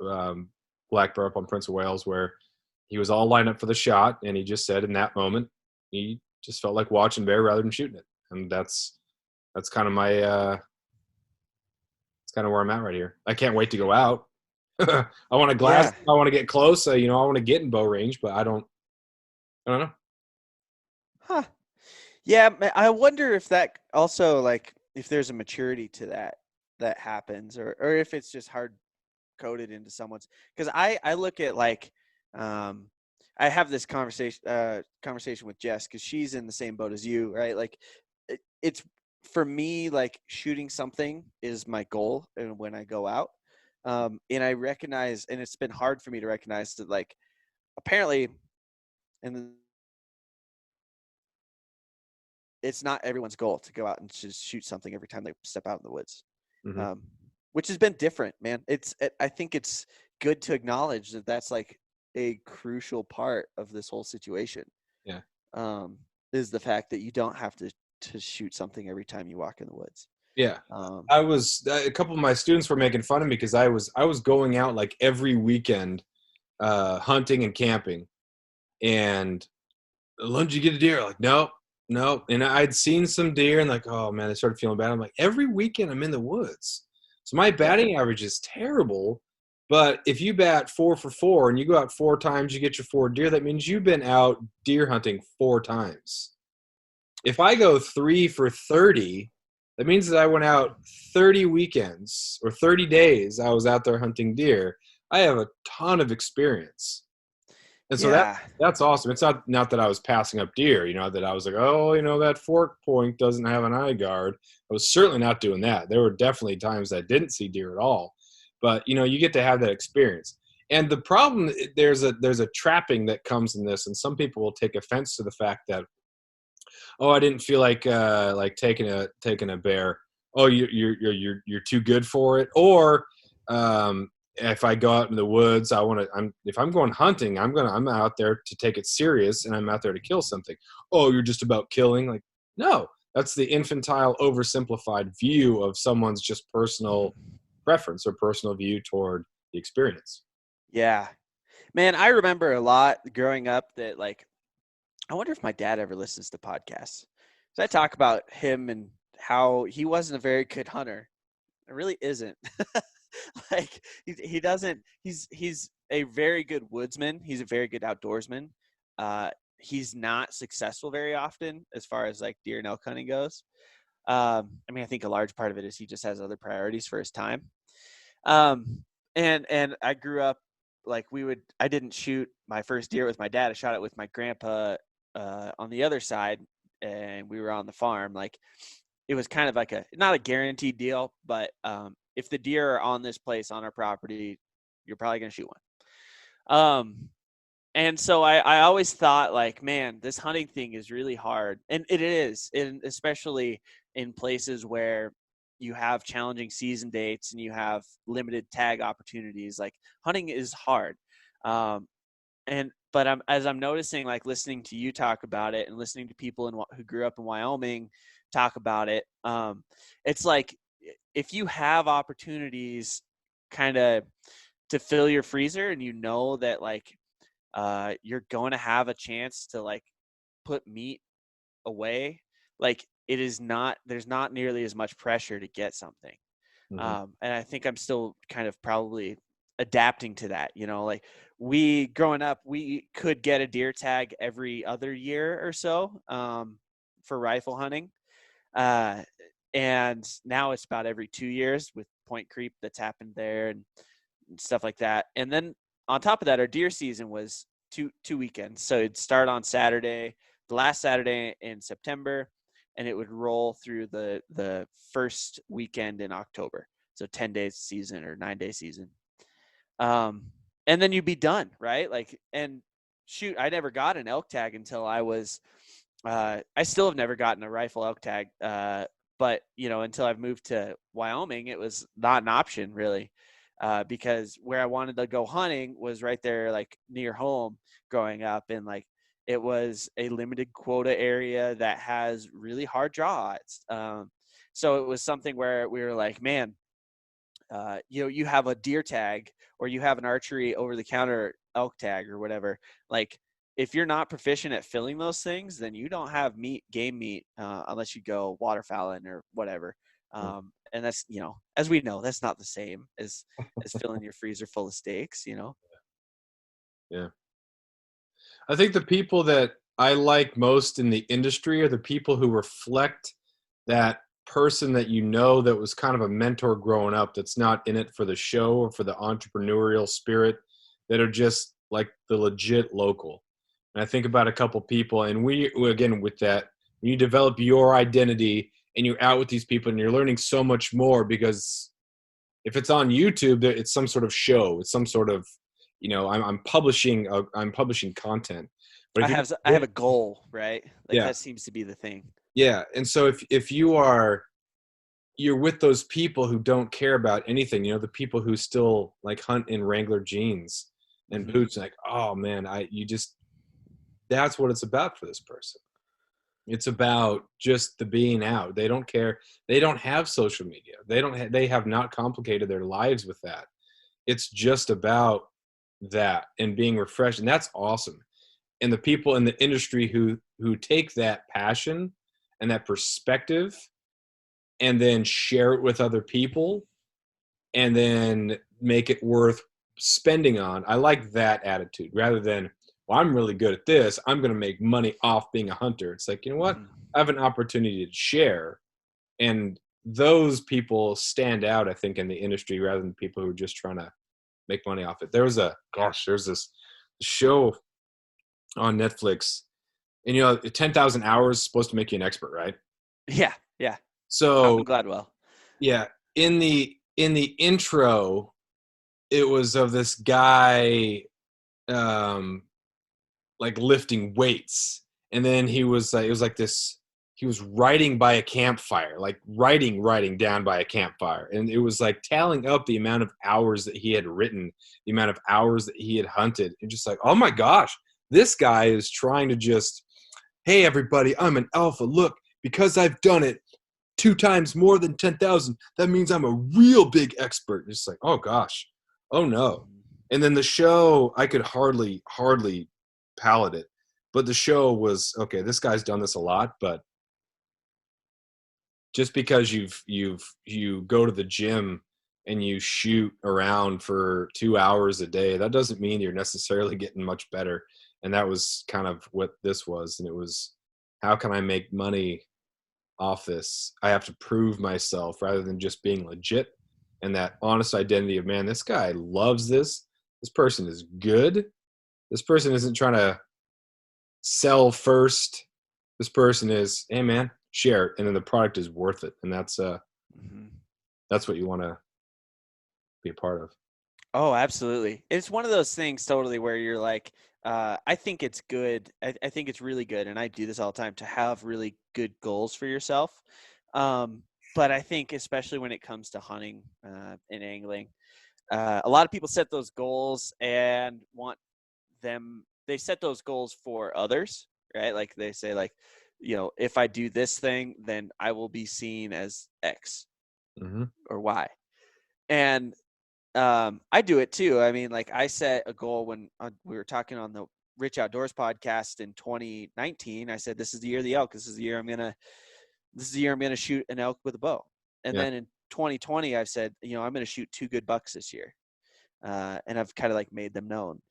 black bear up on Prince of Wales, where he was all lined up for the shot, and he just said in that moment he just felt like watching bear rather than shooting it, and that's kind of my it's kind of where I'm at right here. I can't wait to go out. I want to glass. Yeah. I want to get close. I want to get in bow range, but I don't know. Huh. Yeah, I wonder if that also, like, if there's a maturity to that happens, or if it's just hard coded into someone's. Because I look at, like, I have this conversation with Jess because she's in the same boat as you, right? Like, it's for me, like, shooting something is my goal, and when I go out, and I recognize, and it's been hard for me to recognize that, like, apparently, and it's not everyone's goal to go out and just shoot something every time they step out in the woods, Mm-hmm. which has been different, man. I think it's good to acknowledge that that's like a crucial part of this whole situation. Yeah. Is the fact that you don't have to shoot something every time you walk in the woods. Yeah. I was a couple of my students were making fun of me because I was going out like every weekend, hunting and camping, and did you get a deer? Like, no. And I'd seen some deer and like, oh man, I started feeling bad. I'm like, every weekend I'm in the woods. So my batting average is terrible. But if you bat 4 for 4 and you go out 4 times, you get your 4 deer. That means you've been out deer hunting 4 times. If I go 3 for 30, that means that I went out 30 weekends or 30 days. I was out there hunting deer. I have a ton of experience. And so Yeah. that's awesome. It's not that I was passing up deer, that I was like, oh, that fork point doesn't have an eye guard. I was certainly not doing that. There were definitely times I didn't see deer at all. But you get to have that experience. And the problem, there's a trapping that comes in this, and some people will take offense to the fact that, oh, I didn't feel like taking a bear. Oh, you're too good for it. Or if I go out in the woods, if I'm going hunting, I'm out there to take it serious, and I'm out there to kill something. Oh, you're just about killing. Like, no, that's the infantile, oversimplified view of someone's just personal preference or personal view toward the experience. Yeah. Man, I remember a lot growing up that like, I wonder if my dad ever listens to podcasts. So I talk about him and how he wasn't a very good hunter. It really isn't. Like he doesn't, he's a very good woodsman. He's a very good outdoorsman. He's not successful very often as far as like deer and elk hunting goes. I mean, I think a large part of it is he just has other priorities for his time. And I grew up like I didn't shoot my first deer with my dad. I shot it with my grandpa on the other side, and we were on the farm. Like it was kind of like not a guaranteed deal, but if the deer are on this place on our property, you're probably going to shoot one. And so I always thought like, man, this hunting thing is really hard. And it is, and especially in places where you have challenging season dates and you have limited tag opportunities. Like hunting is hard. But as I'm noticing, like listening to you talk about it and listening to people who grew up in Wyoming talk about it, it's like if you have opportunities kind of to fill your freezer and that like you're going to have a chance to like put meat away, like there's not nearly as much pressure to get something. Mm-hmm. And I think I'm still kind of probably adapting to that, like growing up, we could get a deer tag every other year or so for rifle hunting. And now it's about every 2 years with point creep that's happened there and stuff like that. And then on top of that, our deer season was two weekends. So it'd start on Saturday, the last Saturday in September, and it would roll through the first weekend in October. So 10 days season or 9-day season. And then you'd be done, right? Like, and shoot, I never got an elk tag until I was, I still have never gotten a rifle elk tag. But until I've moved to Wyoming, it was not an option really. Because where I wanted to go hunting was right there, like near home growing up. And like, it was a limited quota area that has really hard draw odds. So it was something where we were like, man, you have a deer tag or you have an archery over the counter elk tag or whatever. Like if you're not proficient at filling those things, then you don't have game meat, unless you go waterfowling or whatever. And that's, as we know, that's not the same as filling your freezer full of steaks, Yeah. I think the people that I like most in the industry are the people who reflect that person that that was kind of a mentor growing up, that's not in it for the show or for the entrepreneurial spirit, that are just like the legit local. And I think about a couple people, and we again, with that, when you develop your identity and you're out with these people and you're learning so much more, because if it's on YouTube, it's some sort of show. It's some sort of, I'm publishing content. But I have a goal, right? Like yeah, that seems to be the thing. yeah. And so if you're with those people who don't care about anything, the people who still like hunt in Wrangler jeans and boots, like, oh man, that's what it's about for this person. It's about just the being out. They don't care. They don't have social media. They have not complicated their lives with that. It's just about that and being refreshed. And that's awesome. And the people in the industry who take that passion and that perspective and then share it with other people and then make it worth spending on. I like that attitude rather than, well, I'm really good at this, I'm going to make money off being a hunter. It's like, you know what? I have an opportunity to share. And those people stand out, I think, in the industry rather than people who are just trying to make money off it. There's this show on Netflix, and 10,000 hours is supposed to make you an expert, right? Yeah. So Malcolm Gladwell. yeah, in the intro, it was of this guy like lifting weights, and then he was it was like this. He was writing by a campfire, like writing down by a campfire, and it was like tallying up the amount of hours that he had written, the amount of hours that he had hunted, and just like, oh my gosh, this guy is trying to just, hey everybody, I'm an alpha. Look, because I've done it 2 times more than 10,000, that means I'm a real big expert. Just like, oh gosh, oh no. And then the show, I could hardly palate it, but the show was okay. This guy's done this a lot, but just because you go to the gym and you shoot around for 2 hours a day, that doesn't mean you're necessarily getting much better. And that was kind of what this was. And it was, how can I make money off this? I have to prove myself rather than just being legit. And that honest identity of, man, this guy loves this. This person is good. This person isn't trying to sell first. This person is, hey man, share it, and then the product is worth it. And that's what you want to be a part of. Oh, absolutely. It's one of those things totally where you're like, I think it's good. I think it's really good. And I do this all the time, to have really good goals for yourself. But I think especially when it comes to hunting and angling, a lot of people set those goals and they set those goals for others, right? Like they say, like, if I do this thing, then I will be seen as X or Y. And I do it too. I mean, like, I set a goal when we were talking on the Rich Outdoors podcast in 2019. I said, this is the year of the elk. This is the year I'm gonna shoot an elk with a bow. And then in 2020, I've said, I'm gonna shoot 2 good bucks this year. And I've kind of like made them known.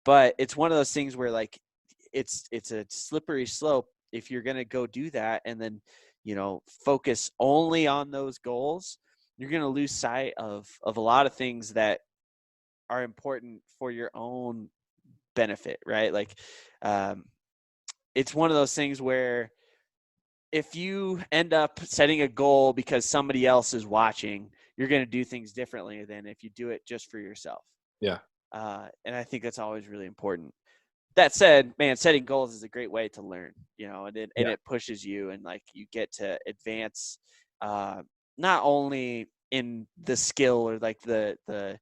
But it's one of those things where, like, it's a slippery slope if you're gonna go do that and then focus only on those goals. You're going to lose sight of a lot of things that are important for your own benefit, right? Like, it's one of those things where if you end up setting a goal because somebody else is watching, you're going to do things differently than if you do it just for yourself. Yeah. And I think that's always really important. That said, man, setting goals is a great way to learn, and it pushes you, and like you get to advance, not only in the skill or like the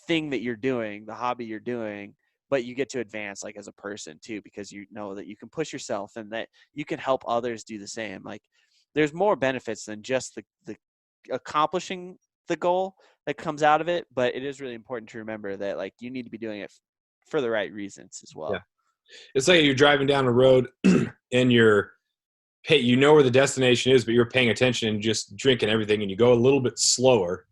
thing that you're doing, the hobby you're doing, but you get to advance like as a person too, because you know that you can push yourself and that you can help others do the same. Like, there's more benefits than just the accomplishing the goal that comes out of it, but it is really important to remember that, like, you need to be doing it for the right reasons as well. Yeah. It's like you're driving down the road and you know where the destination is, but you're paying attention and just drinking everything, and you go a little bit slower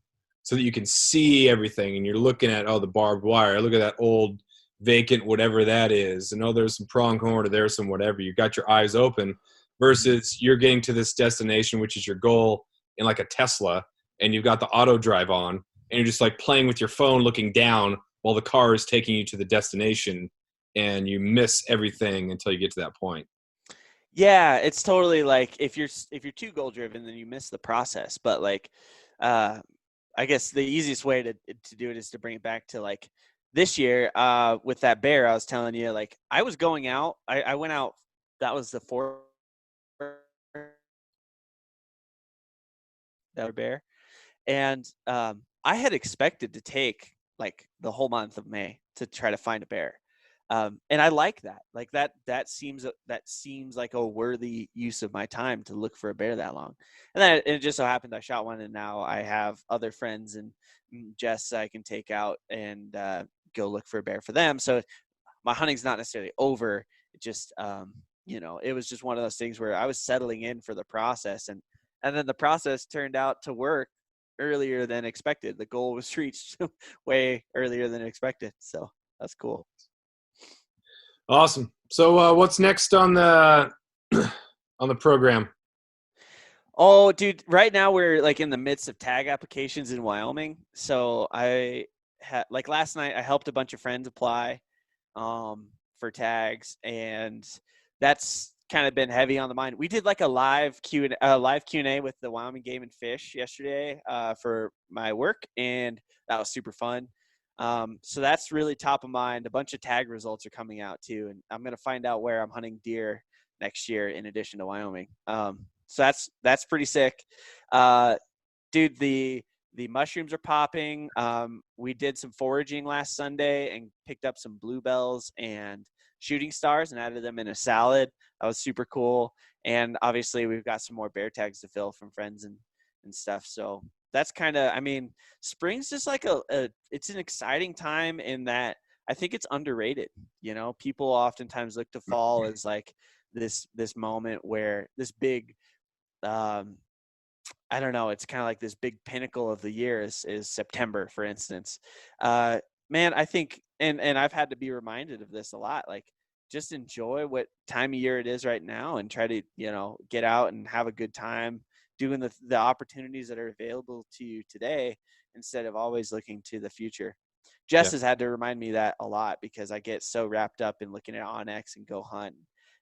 so that you can see everything, and you're looking at, the barbed wire, look at that old vacant whatever that is, and there's some pronghorn or there's some whatever. You got your eyes open versus you're getting to this destination, which is your goal, in like a Tesla, and you've got the auto drive on, and you're just like playing with your phone looking down while the car is taking you to the destination, and you miss everything until you get to that point. Yeah, it's totally like if you're too goal driven, then you miss the process. But like, I guess the easiest way to do it is to bring it back to like this year with that bear. I was telling you, like, I was going out. I went out. That was the 4th bear, and I had expected to take like the whole month of May to try to find a bear. And I like that. Like that seems like a worthy use of my time to look for a bear that long. And then it just so happened I shot one, and now I have other friends and Jess I can take out and go look for a bear for them. So my hunting's not necessarily over. It just it was just one of those things where I was settling in for the process, and then the process turned out to work earlier than expected. The goal was reached way earlier than expected. So that's cool. Awesome. So what's next on the program? Oh, dude, right now we're like in the midst of tag applications in Wyoming. So I had, like, last night I helped a bunch of friends apply for tags, and that's kind of been heavy on the mind. We did like a live Q&A with the Wyoming Game and Fish yesterday for my work, and that was super fun. So that's really top of mind. A bunch of tag results are coming out too, and I'm going to find out where I'm hunting deer next year in addition to Wyoming. So that's pretty sick. Dude, the mushrooms are popping. We did some foraging last Sunday and picked up some bluebells and shooting stars and added them in a salad. That was super cool. And obviously we've got some more bear tags to fill from friends and stuff. So that's kind of, I mean, spring's just like it's an exciting time in that I think it's underrated. You know, people oftentimes look to fall as like this moment where this big, I don't know, it's kind of like this big pinnacle of the year is September, for instance. Man, I think, and I've had to be reminded of this a lot, like just enjoy what time of year it is right now and try to, you know, get out and have a good time doing the opportunities that are available to you today instead of always looking to the future. Jess has had to remind me that a lot because I get so wrapped up in looking at Onyx and Go Hunt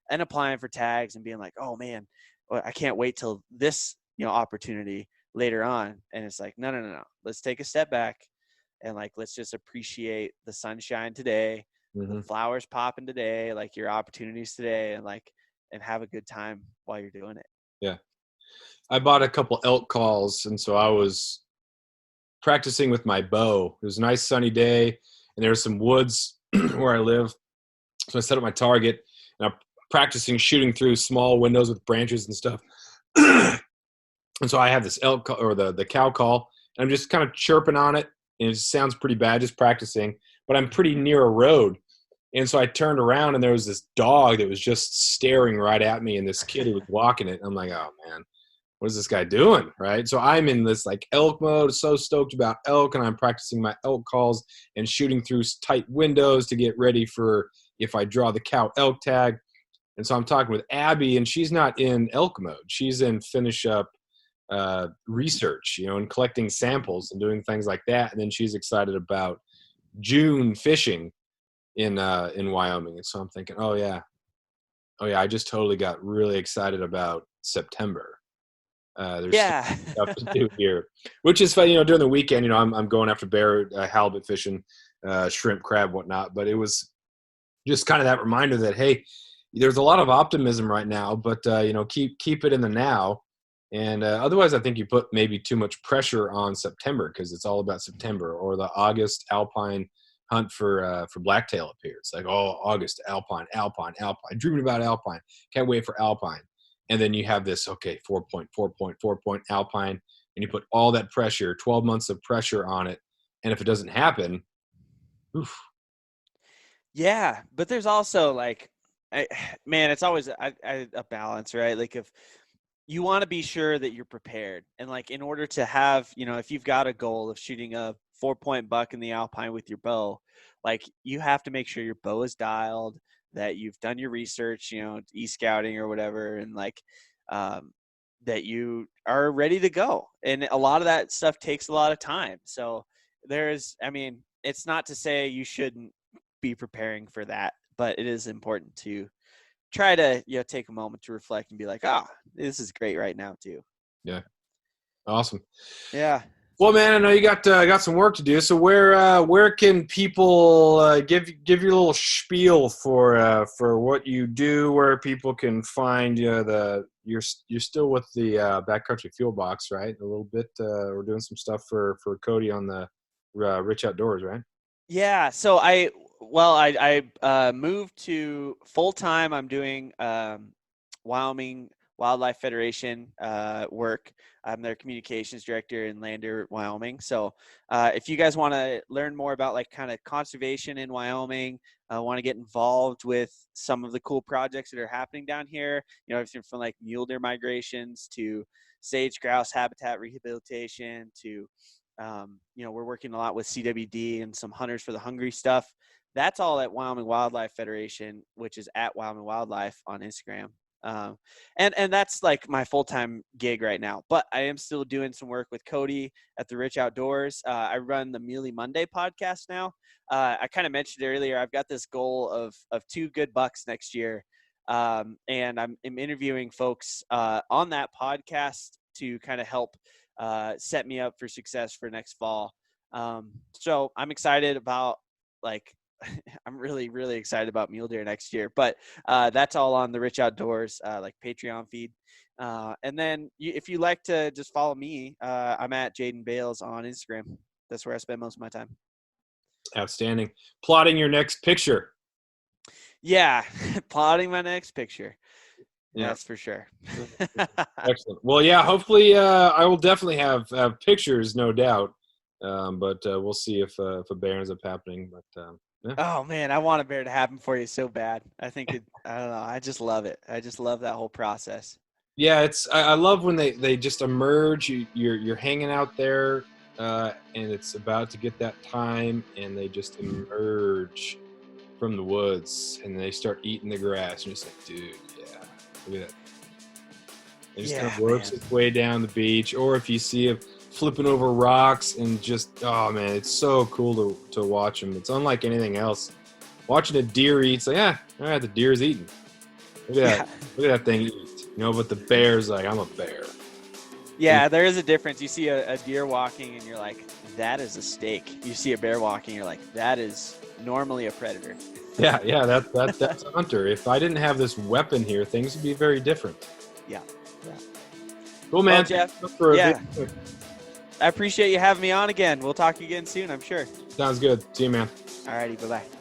and applying for tags and being like, oh man, I can't wait till this, you know, opportunity later on. And it's like, no. Let's take a step back and like, let's just appreciate the sunshine today, the flowers popping today, like your opportunities today, and like, and have a good time while you're doing it. Yeah. I bought a couple elk calls, and so I was practicing with my bow. It was a nice sunny day, and there were some woods where I live. So I set up my target, and I'm practicing shooting through small windows with branches and stuff. And so I have this elk call, or the cow call, and I'm just kind of chirping on it, and it sounds pretty bad, just practicing, but I'm pretty near a road. And so I turned around, and there was this dog that was just staring right at me, and this kid who was walking it. I'm like, oh man, what is this guy doing, right? So I'm in this like elk mode, so stoked about elk, and I'm practicing my elk calls and shooting through tight windows to get ready for if I draw the cow elk tag. And so I'm talking with Abby, and she's not in elk mode. She's in finish up research, you know, and collecting samples and doing things like that. And then she's excited about June fishing in Wyoming. And so I'm thinking, oh yeah, I just totally got really excited about September. There's stuff to do here, which is fun. You know, during the weekend, you know, I'm going after bear, halibut fishing, shrimp, crab, whatnot. But it was just kind of that reminder that, hey, there's a lot of optimism right now, but you know, keep it in the now. And otherwise, I think you put maybe too much pressure on September because it's all about September, or the August alpine hunt for blacktail up here. It's like, oh, August, alpine, dreaming about alpine, can't wait for alpine. And then you have this, okay, 4-point alpine, and you put all that pressure, 12 months of pressure on it. And if it doesn't happen, oof. Yeah, but there's also like, man, it's always a balance, right? Like if you want to be sure that you're prepared, and like in order to have, you know, if you've got a goal of shooting a 4-point buck in the alpine with your bow, like you have to make sure your bow is dialed, that you've done your research, you know, e-scouting or whatever, and like that you are ready to go. And a lot of that stuff takes a lot of time. So there's, I mean, it's not to say you shouldn't be preparing for that, but it is important to try to, you know, take a moment to reflect and be like, this is great right now too. Yeah. Awesome. Yeah. Well, man, I know you got some work to do. So where can people give your little spiel for what you do? Where people can find you're still with the Backcountry Fuel Box, right? A little bit. We're doing some stuff for Cody on the Rich Outdoors, right? Yeah. So I moved to full time. I'm doing Wyoming Wildlife Federation work. I'm their communications director in Lander, Wyoming. So if you guys want to learn more about like kind of conservation in Wyoming, want to get involved with some of the cool projects that are happening down here, you know, everything from like mule deer migrations to sage grouse habitat rehabilitation to, you know, we're working a lot with CWD and some Hunters for the Hungry stuff. That's all at Wyoming Wildlife Federation, which is at Wyoming Wildlife on Instagram. And that's like my full-time gig right now, but I am still doing some work with Cody at the Rich Outdoors. I run the Muley Monday podcast now. I kind of mentioned earlier, I've got this goal of 2 good bucks next year. And I'm interviewing folks on that podcast to kind of help set me up for success for next fall. So I'm excited about, like, I'm really, really excited about mule deer next year, but that's all on the Rich Outdoors, like Patreon feed. And then if you like to just follow me, I'm at Jaden Bales on Instagram. That's where I spend most of my time. Outstanding. Plotting your next picture. Yeah. Plotting my next picture. Yeah. That's for sure. Excellent. Well, yeah, hopefully I will definitely have pictures, no doubt. But we'll see if a bear ends up happening. But yeah. Oh man, I want a bear to happen for you so bad. I think I don't know. I just love it. I just love that whole process. Yeah, I love when they just emerge. You're hanging out there, and it's about to get that time, and they just emerge from the woods, and they start eating the grass. And you're just like, dude, yeah, look at that. They just kind of works its way down the beach, or if you see it flipping over rocks, and just, oh man, it's so cool to watch them. It's unlike anything else. Watching a deer eat, it's like, all right, the deer's eating. Look at that. Look at that thing eat. But the bear's like, I'm a bear. Yeah, there is a difference. You see a deer walking, and you're like, that is a steak. You see a bear walking, you're like, that is normally a predator. Yeah, that's a hunter. If I didn't have this weapon here, things would be very different. Yeah. Cool, man. Well, Jeff, I appreciate you having me on again. We'll talk again soon, I'm sure. Sounds good. See you, man. All righty, bye-bye.